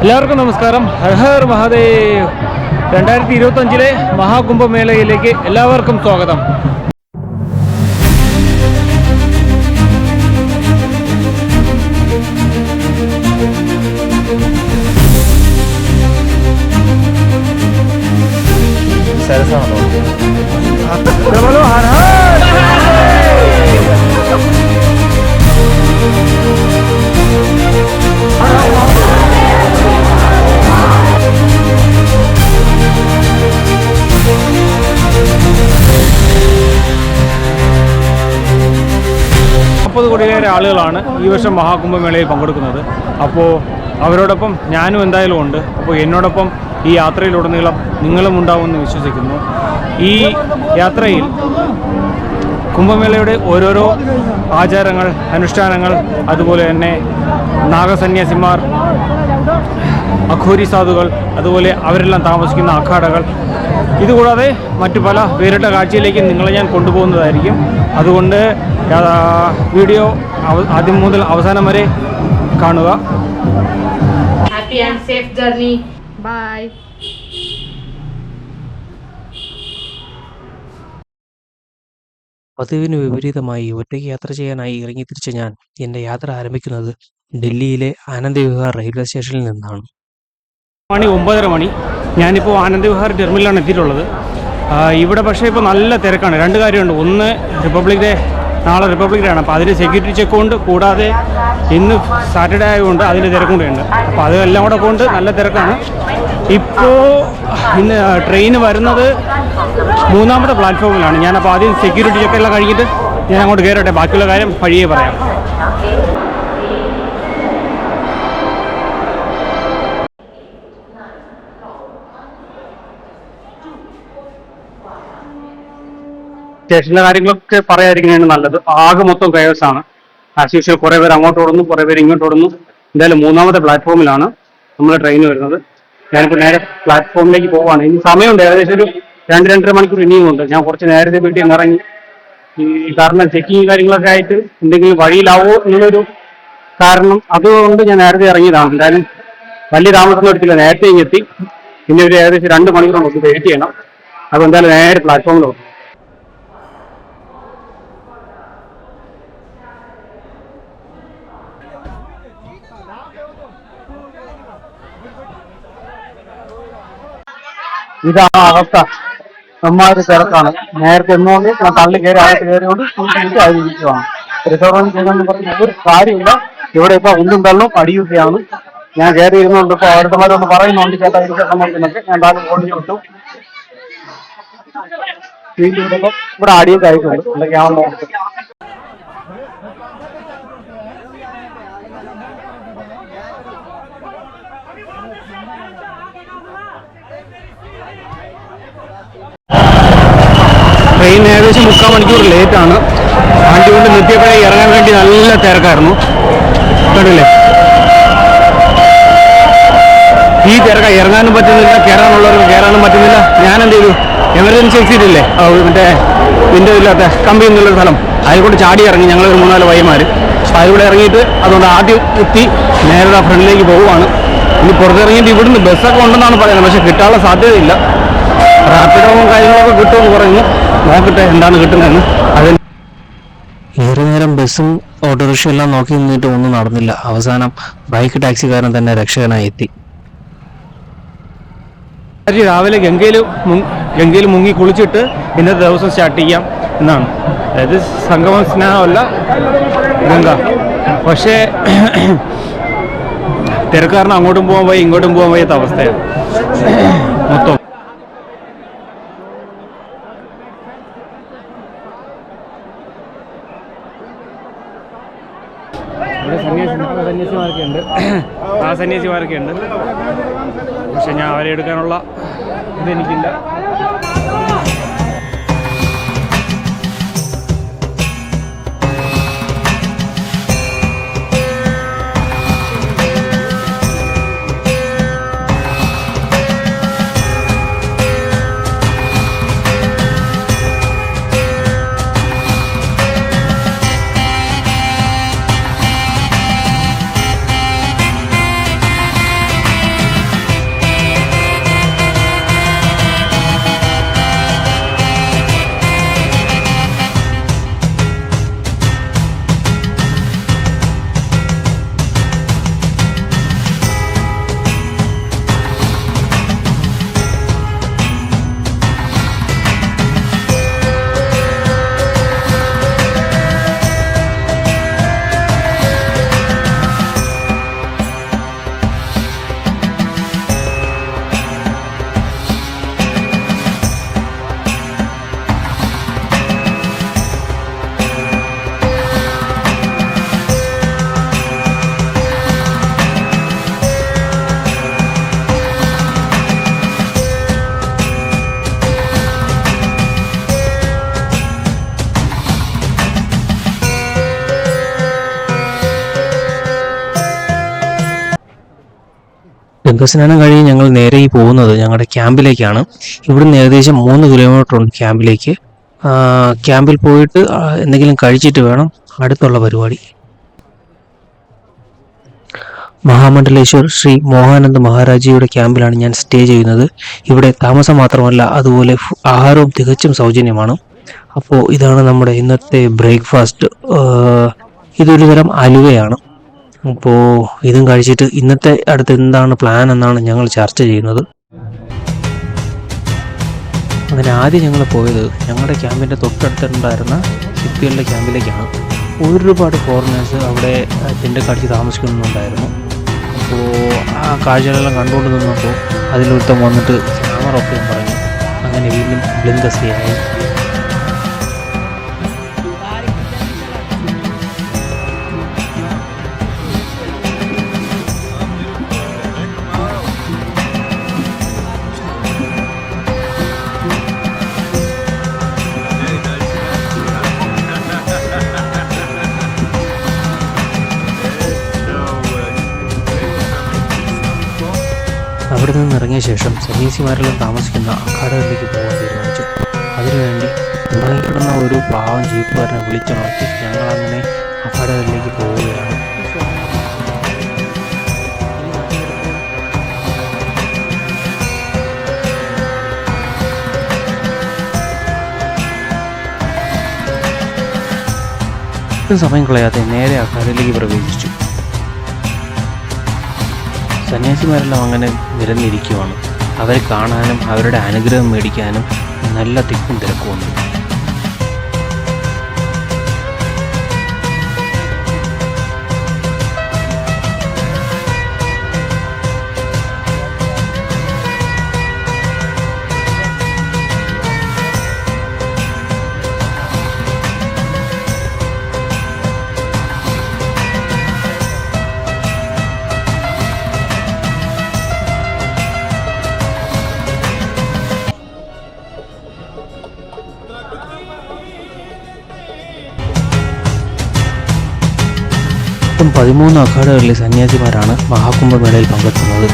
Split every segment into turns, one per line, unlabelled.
എല്ലാവർക്കും നമസ്കാരം. ഹർ ഹർ മഹാദേവ്. 2025 മഹാകുംഭമേളയിലേക്ക് എല്ലാവർക്കും സ്വാഗതം.
സരസാണോ?
ഹർ ഹർ. കോടിയേറെ ആളുകളാണ് ഈ വർഷം മഹാകുംഭമേളയിൽ പങ്കെടുക്കുന്നത്. അപ്പോൾ അവരോടൊപ്പം ഞാനും എന്തായാലും ഉണ്ട്. അപ്പോൾ എന്നോടൊപ്പം ഈ യാത്രയിലുടനീളം നിങ്ങളും ഉണ്ടാവുമെന്ന് വിശ്വസിക്കുന്നു. ഈ യാത്രയിൽ കുംഭമേളയുടെ ഓരോരോ ആചാരങ്ങൾ, അനുഷ്ഠാനങ്ങൾ, അതുപോലെ തന്നെ നാഗസന്യാസിമാർ, അഘോരി സാധുകൾ, അതുപോലെ അവരെല്ലാം താമസിക്കുന്ന അഖാഡകൾ, ഇതുകൂടാതെ മറ്റു പല വേറിട്ട കാഴ്ചയിലേക്ക് നിങ്ങളെ ഞാൻ കൊണ്ടുപോകുന്നതായിരിക്കും. അതുകൊണ്ട് വീഡിയോ ആദ്യം മുതൽ അവസാനം വരെ കാണുക.
Happy and safe journey. Bye.
പതിവിന് വിപരീതമായി ഒറ്റയ്ക്ക് യാത്ര ചെയ്യാനായി ഇറങ്ങിത്തിരിച്ച ഞാൻ എൻ്റെ യാത്ര ആരംഭിക്കുന്നത് ഡൽഹിയിലെ ആനന്ദ് വിഹാർ റെയിൽവേ സ്റ്റേഷനിൽ നിന്നാണ്.
9:30 ഞാനിപ്പോൾ ആനന്ദ് വിഹാർ ടെർമിനലാണ് എത്തിയിട്ടുള്ളത്. ഇവിടെ പക്ഷേ ഇപ്പോൾ നല്ല തിരക്കാണ്. രണ്ട് കാര്യമുണ്ട്. ഒന്ന്, റിപ്പബ്ലിക് ഡേ, നാളെ റിപ്പബ്ലിക് ഡേ ആണ്. അപ്പോൾ അതിന് സെക്യൂരിറ്റി ചെക്ക് ഉണ്ട്. കൂടാതെ ഇന്ന് സാറ്റർഡേ ആയതുകൊണ്ട് അതിൻ്റെ തിരക്കും കൂടെ ഉണ്ട്. അപ്പോൾ അതെല്ലാം കൂടെ കൊണ്ട് നല്ല തിരക്കാണ്. ഇപ്പോൾ ഇന്ന് ട്രെയിൻ വരുന്നത് 3ാമത്തെ പ്ലാറ്റ്ഫോമിലാണ്. ഞാനപ്പോൾ ആദ്യം സെക്യൂരിറ്റി ചെക്കെല്ലാം കഴിഞ്ഞിട്ട് ഞാൻ അങ്ങോട്ട് കയറട്ടെ. ബാക്കിയുള്ള കാര്യം വഴിയേ പറയാം. സ്റ്റേഷനിലെ കാര്യങ്ങളൊക്കെ പറയാതിരിക്കുന്നതാണ് നല്ലത്. ആകെ മൊത്തം കയോസാണ്. ആസ് യൂഷ്വൽ കുറേ പേര് അങ്ങോട്ട് ഓടുന്നു, കുറേ പേര് ഇങ്ങോട്ട് ഓടുന്നു. എന്തായാലും 3ാമത്തെ പ്ലാറ്റ്ഫോമിലാണ് നമ്മൾ ട്രെയിൻ വരുന്നത്. ഞാനിപ്പോൾ നേരെ പ്ലാറ്റ്ഫോമിലേക്ക് പോവുകയാണ്. ഇനി സമയമുണ്ട്, ഏകദേശം ഒരു 2-2.5 മണിക്കൂർ ഇനിയും ഉണ്ട്. ഞാൻ കുറച്ച് നേരത്തെ വീട്ടിൽ നിന്ന് ഇറങ്ങി. കാരണം ചെക്കിങ് കാര്യങ്ങളൊക്കെ ആയിട്ട് എന്തെങ്കിലും വഴിയിലാവോ എന്നുള്ളൊരു കാരണം അതുകൊണ്ട് ഞാൻ നേരത്തെ ഇറങ്ങിയതാണ്. എന്തായാലും വലിയ താമസമൊന്നും എടുത്തില്ല, നേരത്തെ എത്തി. പിന്നെ ഒരു ഏകദേശം 2 മണിക്കൂർ നമുക്ക് വെയിറ്റ് ചെയ്യണം. അപ്പോൾ എന്തായാലും നേരെ പ്ലാറ്റ്ഫോമിൽ പോകും. ഇതാണ് അവസ്ഥ. നന്നായിട്ട് തിരക്കാണ്. നേരത്തെ എന്നുകൊണ്ട് ഞാൻ തള്ളി കയറി അകത്ത് കയറിയോണ്ട് ആയിരിക്കുവാണ്. റിസർവേഷൻ ചെയ്തെന്ന് പറഞ്ഞ ഒരു കാര്യമില്ല. ഇവിടെ ഇപ്പൊ ഉള്ളും തള്ളും അടിയൊക്കെയാണ്. ഞാൻ കയറി ഇരുന്നുകൊണ്ട് ഇപ്പോൾ അടുത്തമാരൊന്ന് പറയുന്നുണ്ട് ചേട്ടാ ഇരിക്കുന്നൊക്കെ. ഞാൻ താഴെ ഓടിച്ചു വിട്ടു. ഇവിടെ അടിയൊക്കെ ആയിട്ടുണ്ട്. അല്ലെങ്കിൽ ഞാൻ നോക്കും. ട്രെയിൻ ഏകദേശം 3/4 മണിക്കൂർ ലേറ്റാണ്. വണ്ടി കൊണ്ട് നിർത്തിയപ്പോഴേ ഇറങ്ങാൻ വേണ്ടി നല്ല തിരക്കായിരുന്നു. കണ്ടില്ലേ, ഈ തിരക്ക ഇറങ്ങാനും പറ്റുന്നില്ല, കയറാനുള്ളവർക്ക് കയറാനും പറ്റുന്നില്ല. ഞാൻ എന്ത് ചെയ്തു, എമർജൻസി എക്സിറ്റ് ഇല്ലേ, മറ്റേ വിൻഡോ ഇല്ലാത്ത കമ്പി എന്നുള്ളൊരു സ്ഥലം, അതിൽക്കൂടെ ചാടി ഇറങ്ങി. ഞങ്ങൾ ഒരു 3-4 പയ്യന്മാർ. അപ്പോൾ അതിലൂടെ ഇറങ്ങിയിട്ട് അതുകൊണ്ട് ആദ്യം എത്തി നേരെ ഫ്രണ്ടിലേക്ക് പോവുകയാണ്. ഇനി പുറത്തിറങ്ങിയിട്ട് ഇവിടുന്ന് ബസ്സൊക്കെ ഉണ്ടെന്നാണ് പറയുന്നത്, പക്ഷെ കിട്ടാനുള്ള സാധ്യതയില്ല. റാപ്പിഡോവും കാര്യങ്ങളൊക്കെ കിട്ടുമെന്ന് പറയുന്നു. നോക്കട്ടെ എന്താണ് കിട്ടുന്നതെന്ന്. അതിന്
ഏറെ നേരം ബസ്സും ഓട്ടോറിക്ഷ എല്ലാം നോക്കി നിന്നിട്ട് ഒന്നും നടന്നില്ല. അവസാനം ബൈക്ക് ടാക്സിക്കാരൻ തന്നെ രക്ഷകനായി എത്തി.
രാവിലെ ഗംഗയിൽ മുങ്ങി കുളിച്ചിട്ട് ഇന്നത്തെ ദിവസം സ്റ്റാർട്ട് ചെയ്യാം എന്നാണ്. അതായത് സംഗമം സ്നാനമല്ല, ഗംഗ. പക്ഷേ തിരക്കാരന് അങ്ങോട്ടും പോകാൻ പോയി ഇങ്ങോട്ടും പോകാൻ വയ്യാത്ത അവസ്ഥയാണ് മൊത്തം. സന്യാസിമാരൊക്കെ ഉണ്ട്, ആ സന്യാസിമാരൊക്കെ ഉണ്ട്. പക്ഷെ ഞാൻ അവരെ എടുക്കാനുള്ള ഇതെനിക്കില്ല.
ഗംഗാസ്നാനം കഴിഞ്ഞ് ഞങ്ങൾ നേരെ ഈ പോകുന്നത് ഞങ്ങളുടെ ക്യാമ്പിലേക്കാണ്. ഇവിടുന്ന് ഏകദേശം 3 കിലോമീറ്റർ ഉണ്ട് ക്യാമ്പിലേക്ക്. ക്യാമ്പിൽ പോയിട്ട് എന്തെങ്കിലും കഴിച്ചിട്ട് വേണം അടുത്തുള്ള പരിപാടി. മഹാമണ്ഡലേശ്വർ ശ്രീ മോഹാനന്ദ മഹാരാജിയുടെ ക്യാമ്പിലാണ് ഞാൻ സ്റ്റേ ചെയ്യുന്നത്. ഇവിടെ താമസം മാത്രമല്ല, അതുപോലെ ആഹാരവും തികച്ചും സൗജന്യമാണ്. അപ്പോൾ ഇതാണ് നമ്മുടെ ഇന്നത്തെ ബ്രേക്ക്ഫാസ്റ്റ്. ഇതൊരു തരം അലുവയാണ്. അപ്പോൾ ഇതും കഴിച്ചിട്ട് ഇന്നത്തെ അടുത്ത് എന്താണ് പ്ലാൻ എന്നാണ് ഞങ്ങൾ ചർച്ച ചെയ്യുന്നത്. അങ്ങനെ ആദ്യം ഞങ്ങൾ പോയത് ഞങ്ങളുടെ ക്യാമ്പിൻ്റെ തൊട്ടടുത്തുണ്ടായിരുന്ന സിപ്പികളുടെ ക്യാമ്പിലേക്കാണ്. ഒരുപാട് ഫോറിനേഴ്സ് അവിടെ ടെൻ്റ് കടിച്ച് താമസിക്കുന്നുണ്ടായിരുന്നു. അപ്പോൾ ആ കാഴ്ചകളെല്ലാം കണ്ടുകൊണ്ട് നിന്നപ്പോൾ അതിലൊരുത്തം വന്നിട്ട് ക്യാമറ ഒക്കെ പറഞ്ഞു. അങ്ങനെ വീണ്ടും ബ്ലിങ്കസിയായി. അവിടെ നിന്ന് ഇറങ്ങിയ ശേഷം സന്യാസിമാരെല്ലാം താമസിക്കുന്ന അഖാഡകളിലേക്ക് പോകാൻ തീരുമാനിച്ചു. അതിനുവേണ്ടി ഉറങ്ങിക്കിടന്ന ഒരു പാവം ജീപ്പുകാരനെ വിളിച്ചുണർത്തി ഞങ്ങളങ്ങനെ അഖാഡകളിലേക്ക് പോവുകയാണ്. സമയം കളയാതെ നേരെ അഖാഡയിലേക്ക് പ്രവേശിച്ചു. സന്യാസിമാരെല്ലാം അങ്ങനെ നിരന്നിരിക്കുവാണ്. അവരെ കാണാനും അവരുടെ അനുഗ്രഹം മേടിക്കാനും നല്ല തിക്കും തിരക്കുമുണ്ട്. മൊത്തം 13 അഖാഡകളിലെ സന്യാസിമാരാണ് മഹാകുംഭമേളയിൽ പങ്കെടുക്കുന്നത്.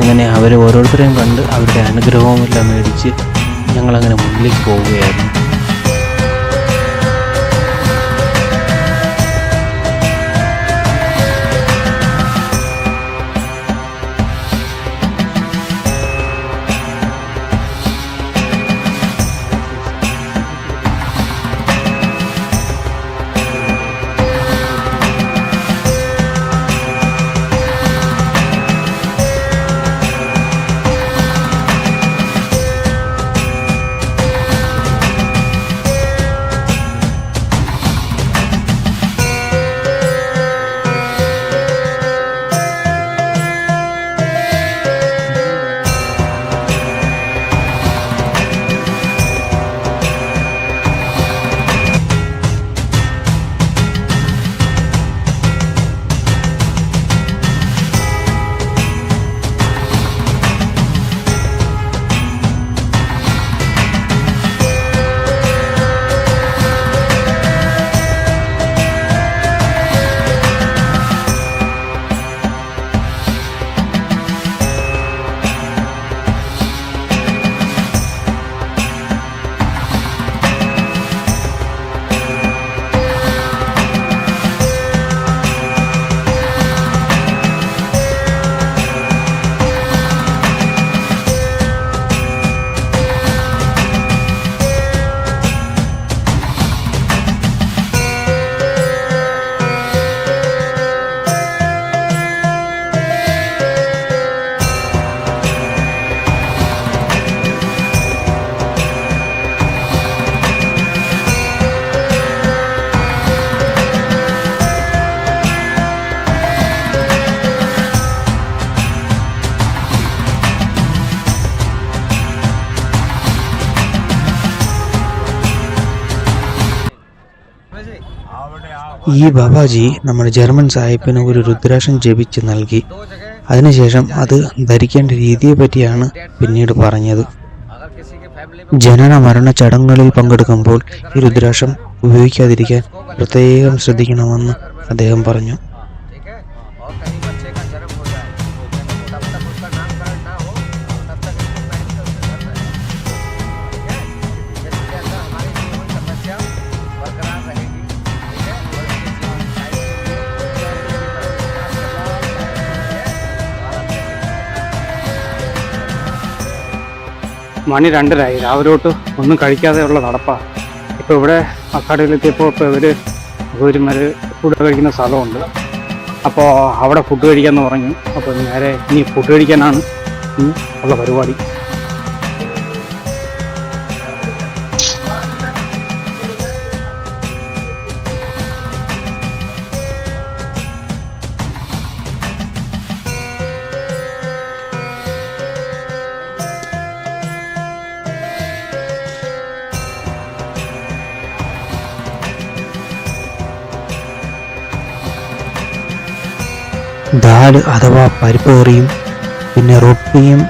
അങ്ങനെ അവരെ ഓരോരുത്തരെയും കണ്ട് അവരുടെ അനുഗ്രഹവുമെല്ലാം മേടിച്ച് ഞങ്ങളങ്ങനെ മുന്നിലേക്ക് പോവുകയായിരുന്നു. ഈ ബാബാജി നമ്മുടെ ജർമ്മൻ സാഹിബിന് ഒരു രുദ്രാക്ഷം ജപിച്ച് നൽകി. അതിനുശേഷം അത് ധരിക്കേണ്ട രീതിയെ പറ്റിയാണ് പിന്നീട് പറഞ്ഞത്. ജനന മരണ ചടങ്ങുകളിൽ പങ്കെടുക്കുമ്പോൾ ഈ രുദ്രാക്ഷം ഉപയോഗിക്കാതിരിക്കാൻ പ്രത്യേകം ശ്രദ്ധിക്കണമെന്ന് അദ്ദേഹം പറഞ്ഞു.
മണി 2:30 രാവിലോട്ട് ഒന്നും കഴിക്കാതെയുള്ള നടപ്പാണ്. ഇപ്പോൾ ഇവിടെ അക്കാഡമിയിലെത്തിയപ്പോൾ ഇപ്പോൾ ഒരു ഫുഡ് കഴിക്കുന്ന സ്ഥലമുണ്ട്. അപ്പോൾ അവിടെ ഫുഡ് കഴിക്കാമെന്ന് പറഞ്ഞു. അപ്പോൾ നേരെ ഇനി ഫുഡ് കഴിക്കാനാണ് ഉള്ള പരിപാടി.
ദാൽ അഥവാ പരിപ്പ് കറിയും പിന്നെ റൊട്ടിയും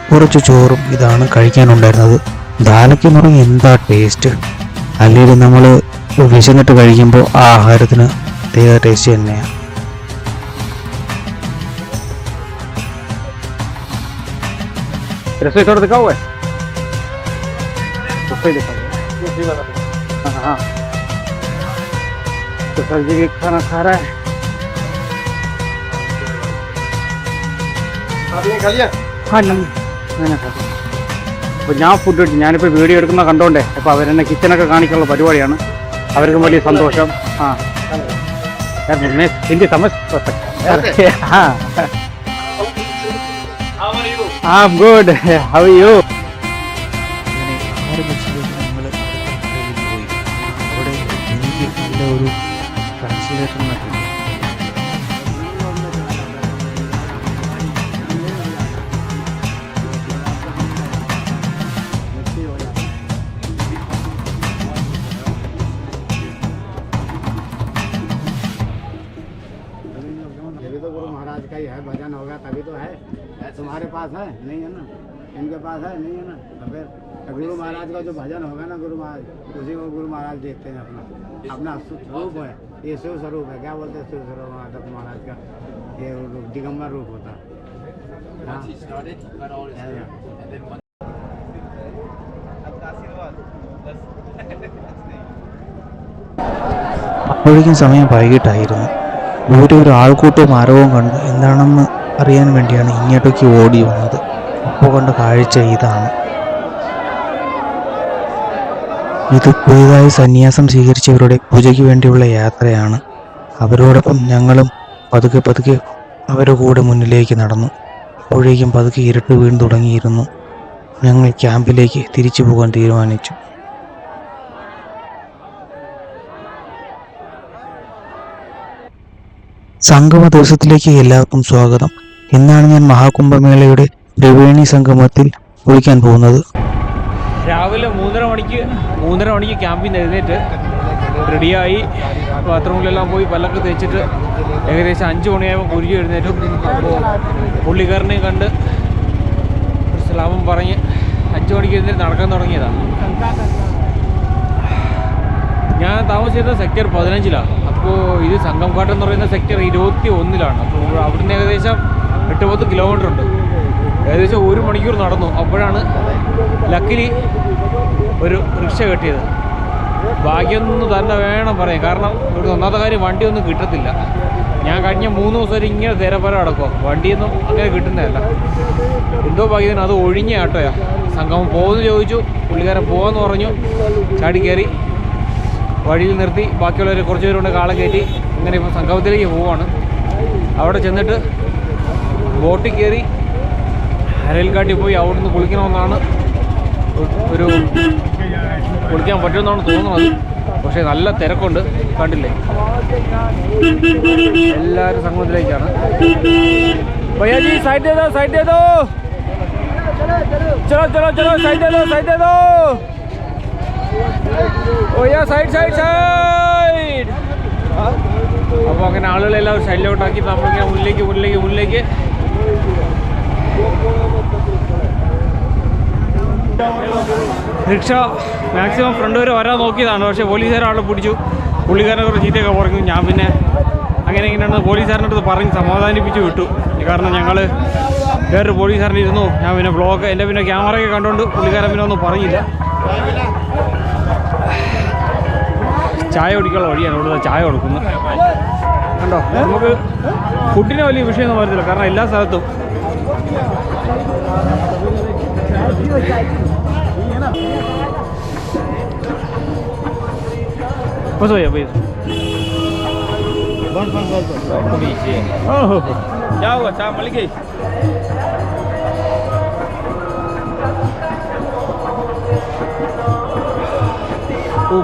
കുറച്ച് ചോറും ഇതാണ് കഴിക്കാനുണ്ടായിരുന്നത്. ദാലൊക്കെ എന്ന് പറഞ്ഞാൽ എന്താ ടേസ്റ്റ്! അല്ലെങ്കിൽ നമ്മൾ വിശന്നിട്ട് കഴിക്കുമ്പോൾ ആ ആഹാരത്തിന് പ്രത്യേക ടേസ്റ്റ് തന്നെയാണ്.
रसोई थोड़ा दिखा हुआ है, रसोई दिखा हुआ है। हाँ, तो सर जी खाना खा रहा है.
आपने खा लिया?
हाँ, मैंने खा लिया. അപ്പോൾ ഞാൻ ഫുഡ് കഴിച്ചു. ഞാനിപ്പോൾ വീഡിയോ എടുക്കുന്ന കണ്ടോണ്ടേ അപ്പോൾ അവരെന്നെ കിച്ചണൊക്കെ കാണിക്കാനുള്ള പരിപാടിയാണ്. അവർക്കും വലിയ സന്തോഷം. ആ ഹിന്ദി സമझ हाँ I'm good. How are you?
അവിടെ എനിക്ക് നല്ല ഒരു ട്രാൻസ്ലേറ്റർ കിട്ടി.
तो गुरु महाराज का ही है, भजन होगा तभी तो है। तुम्हारे पास है नहीं है ना, इनके पास है नहीं है ना, तो फिर गुरु महाराज का जो भजन होगा ना गुरु महाराज, उसी को गुरु महाराज देखते हैं। अपना स्वरूप है, ये शिव स्वरूप है। क्या बोलते हैं शिव स्वरूप महाराज का? ये दिगंबर रूप होता है।
അപ്പോഴേക്കും സമയം വൈകിട്ടായിരുന്നു. ദൂരെ ഒരു ആൾക്കൂട്ടവും ആരവവും കണ്ട് എന്താണെന്ന് അറിയാൻ വേണ്ടിയാണ് ഇങ്ങോട്ടേക്ക് ഓടി വന്നത്. അപ്പോൾ കണ്ട കാഴ്ച ഇതാണ്. ഇത് പുതിയതായി സന്യാസം സ്വീകരിച്ചവരുടെ പൂജയ്ക്ക് വേണ്ടിയുള്ള യാത്രയാണ്. അവരോടൊപ്പം ഞങ്ങളും പതുക്കെ പതുക്കെ അവരുടെ കൂടെ മുന്നിലേക്ക് നടന്നു. അപ്പോഴേക്കും പതുക്കെ ഇരുട്ട് വീണ് തുടങ്ങിയിരുന്നു. ഞങ്ങൾ ക്യാമ്പിലേക്ക് തിരിച്ചു പോകാൻ തീരുമാനിച്ചു. സംഗമ ദിവസത്തിലേക്ക് എല്ലാവർക്കും സ്വാഗതം. ഇന്നാണ് ഞാൻ മഹാകുംഭമേളയുടെ ത്രിവേണി സംഗമത്തിൽ കുളിക്കാൻ പോകുന്നത്.
രാവിലെ 3:30 മണിക്ക് ക്യാമ്പിൽ നിന്ന് എഴുന്നേറ്റ് റെഡിയായി ബാത്റൂമിലെല്ലാം പോയി പല്ലൊക്കെ തേച്ചിട്ട് ഏകദേശം 5 മണിയായപ്പോൾ കുരുകി എഴുന്നേറ്റും. അപ്പോൾ പുള്ളിക്കാരനെ കണ്ട് സലാമും പറഞ്ഞ് 5 മണിക്ക് എഴുന്നേറ്റ് നടക്കാൻ തുടങ്ങിയതാണ്. ഞാൻ താമസിച്ചത് സെക്ടർ 15-ലാണ്. അപ്പോൾ ഇത് സംഗംഘാട്ട് എന്ന് പറയുന്ന സെക്ടർ 21-ലാണ്. അപ്പോൾ അവിടുന്ന് ഏകദേശം 8-10 കിലോമീറ്റർ ഉണ്ട്. ഏകദേശം 1 മണിക്കൂർ നടന്നു. അപ്പോഴാണ് ലക്കിലി ഒരു റിക്ഷ കിട്ടിയത്. ഭാഗ്യമൊന്നും തന്നെ വേണം പറയാം. കാരണം ഇവിടെ ഒന്നാമത്തെ കാര്യം വണ്ടിയൊന്നും കിട്ടത്തില്ല. ഞാൻ കഴിഞ്ഞ 3 ദിവസം ഇങ്ങനെ തേരപ്പര അടക്കുക, വണ്ടിയൊന്നും അങ്ങനെ കിട്ടുന്നതല്ല. എന്തോ ഭാഗ്യത്തിന് അത് ഒഴിഞ്ഞ ആട്ടോയാ. സംഗമം പോകുമെന്ന് ചോദിച്ചു, പുള്ളിക്കാരൻ പോകാമെന്ന് പറഞ്ഞു. ചാടി കയറി വഴിയിൽ നിർത്തി. ബാക്കിയുള്ളവർ കുറച്ച് പേരുകൊണ്ട് കാളം കയറ്റി ഇങ്ങനെ ഇപ്പോൾ സംഗമത്തിലേക്ക് പോവുകയാണ്. അവിടെ ചെന്നിട്ട് ബോട്ടിൽ കയറി അരയിൽക്കാട്ടിൽ പോയി അവിടുന്ന് കുളിക്കണമെന്നാണ് കുളിക്കാൻ പറ്റുമെന്നാണ് തോന്നുന്നത്. പക്ഷേ നല്ല തിരക്കുണ്ട്, കണ്ടില്ലേ? എല്ലാവരും സംഗമത്തിലേക്കാണ്. ഭയ്യാജി സൈഡ് ദേ ദോ, സൈഡ് ദേ ദോ, ചലോ ചലോ ചലോ, സൈഡ് ദേ ദോ, സൈഡ് ദേ ദോ. ഓ യാ സൈഡ് സൈഡ് സൈഡ്. അപ്പോൾ അങ്ങനെ ആളുകളെല്ലാം സൈഡിലോട്ടാക്കി നമ്മളിങ്ങനെ മുന്നിലേക്ക് റിക്ഷ മാക്സിമം ഫ്രണ്ട് വരെ വരാൻ നോക്കിയതാണ്. പക്ഷേ പോലീസുകാരാളെ പിടിച്ചു. പുള്ളിക്കാരനെ കുറച്ച് ചീത്തയൊക്കെ പറഞ്ഞു. ഞാൻ പിന്നെ ഇങ്ങനെയാണ് പോലീസുകാരൻ്റെ അടുത്ത് പറഞ്ഞ് സമാധാനിപ്പിച്ച് വിട്ടു. കാരണം ഞങ്ങൾ വേറൊരു പോലീസുകാരൻ ഇരുന്നു. ഞാൻ പിന്നെ എൻ്റെ പിന്നെ ക്യാമറയൊക്കെ കണ്ടുകൊണ്ട് പുള്ളിക്കാരൻ പിന്നെ ഒന്നും പറഞ്ഞില്ല. ചായ കുടിക്കാനുള്ള വഴിയാണ് ഇവിടുത്തെ ചായ കൊടുക്കുന്നത്. കണ്ടോ, നമുക്ക് ഫുഡിന് വലിയ വിഷയമൊന്നും വരുന്നില്ല. കാരണം എല്ലാ സ്ഥലത്തും बस भैया भैया
क्या हुआ चाय मिल गई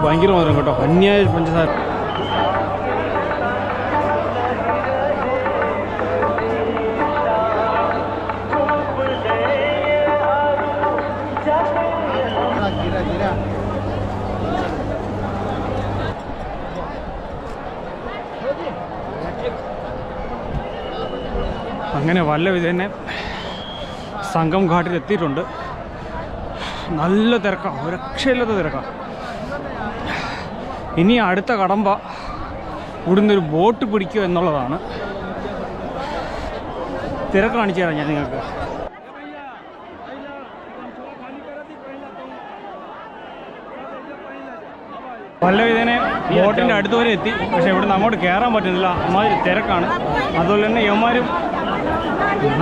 ഭയങ്കര മധുരം കേട്ടോ അന്യായ പഞ്ചസാര അങ്ങനെ വല്ലവിധ തന്നെ സംഗം ഘാട്ടിൽ എത്തിയിട്ടുണ്ട്. നല്ല തിരക്കാണ്, ഒരു രക്ഷയില്ലാത്ത തിരക്കാണ്. ഇനി അടുത്ത കടമ്പ ഇവിടുന്ന് ഒരു ബോട്ട് പിടിക്കുക എന്നുള്ളതാണ്. തിരക്ക് കാണിച്ചു തരാം ഞാൻ നിങ്ങൾക്ക്. വല്ലവിധനെ ബോട്ടിൻ്റെ അടുത്ത് വരെ എത്തി. പക്ഷേ ഇവിടുന്ന് അങ്ങോട്ട് കയറാൻ പറ്റുന്നില്ല, അമ്മാതിരി തിരക്കാണ്. അതുപോലെ തന്നെ യവന്മാരും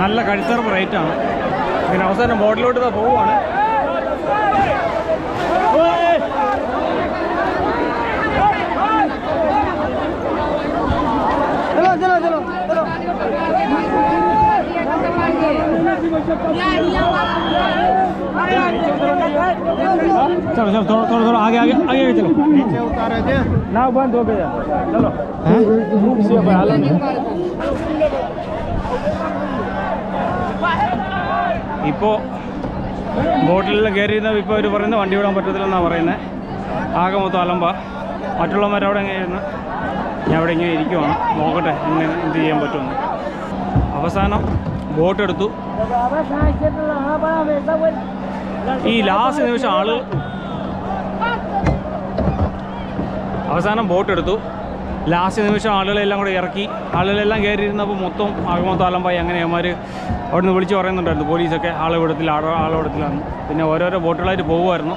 നല്ല കഴുത്തറപ്പ് റേറ്റാണ്. പിന്നെ അവസാനം ബോട്ടിലോട്ട് പോവുകയാണ്. चलो चलो थोड़ा थोड़ा थोड़ा आगे आगे आगे चलो नीचे उतारा जे ना बंद हो गया चलो से हाल नहीं ഇപ്പോൾ ബോട്ടിലെല്ലാം കയറിയിരുന്ന ഇപ്പോൾ അവർ പറയുന്നത് വണ്ടി വിടാൻ പറ്റത്തില്ലെന്നാണ് പറയുന്നത്. ആകെ മൊത്തം അലമ്പ. മറ്റുള്ളവരവിടെ എങ്ങനെയായിരുന്നു, ഞാൻ അവിടെ ഇങ്ങനെ ഇരിക്കുവാണ്, നോക്കട്ടെ എങ്ങനെ എന്ത് ചെയ്യാൻ പറ്റുമെന്ന്. അവസാനം ബോട്ടെടുത്തു. ഈ ലാസ്റ്റ് നിമിഷം അവസാനം ബോട്ടെടുത്തു. ലാസ്റ്റ് നിമിഷം ആളുകളെല്ലാം കൂടെ ഇറക്കി. ആളുകളെല്ലാം കയറിയിരുന്നപ്പോൾ മൊത്തം അലമ്പായി. അങ്ങനെ അവന്മാർ അവിടെ നിന്ന് വിളിച്ച് പറയുന്നുണ്ടായിരുന്നു, പോലീസൊക്കെ ആളെ വിടത്തിലാണ്. പിന്നെ ഓരോരോ ബോട്ടുകളായിട്ട് പോകുമായിരുന്നു.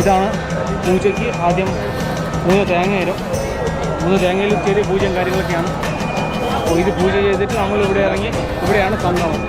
ഇതാണ് പൂജയ്ക്ക് ആദ്യം 3 തേങ്ങ തരും. 3 തേങ്ങയിൽ ചെറിയ പൂജയും കാര്യങ്ങളൊക്കെയാണ്. അപ്പോൾ ഇത് പൂജ ചെയ്തിട്ട് നമ്മൾ ഇവിടെ ഇറങ്ങി, ഇവിടെയാണ് സംഗമം.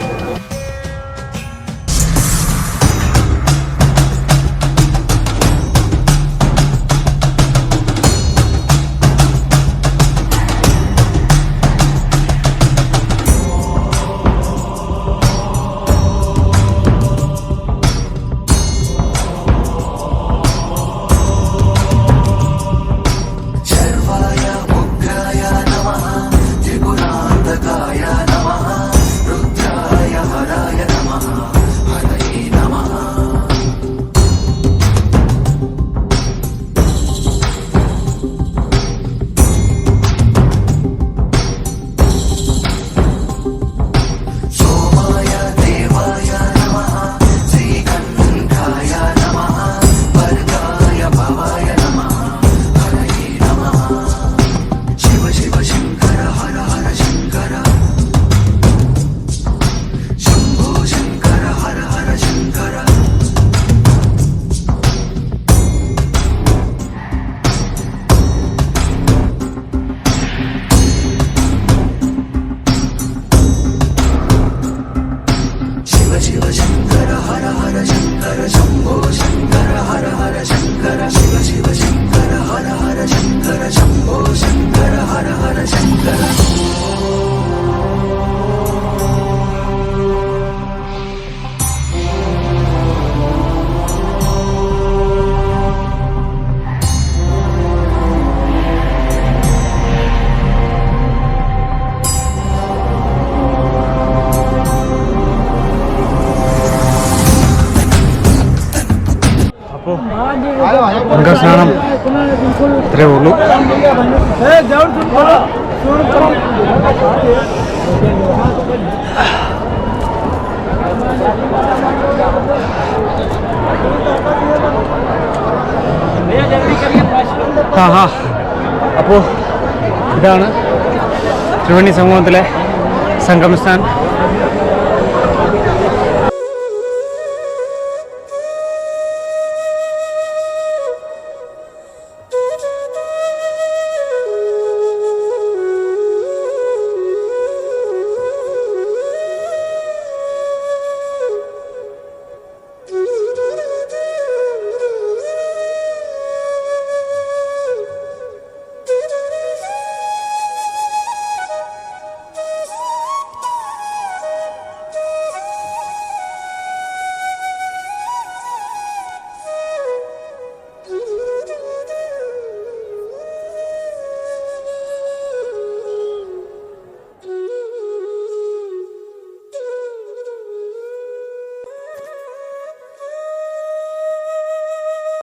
സ്നാനം ഇത്രയേ ഉള്ളൂ. അപ്പോൾ ഇതാണ് ത്രിവേണി സമൂഹത്തിലെ സംഗമസ്ഥാൻ.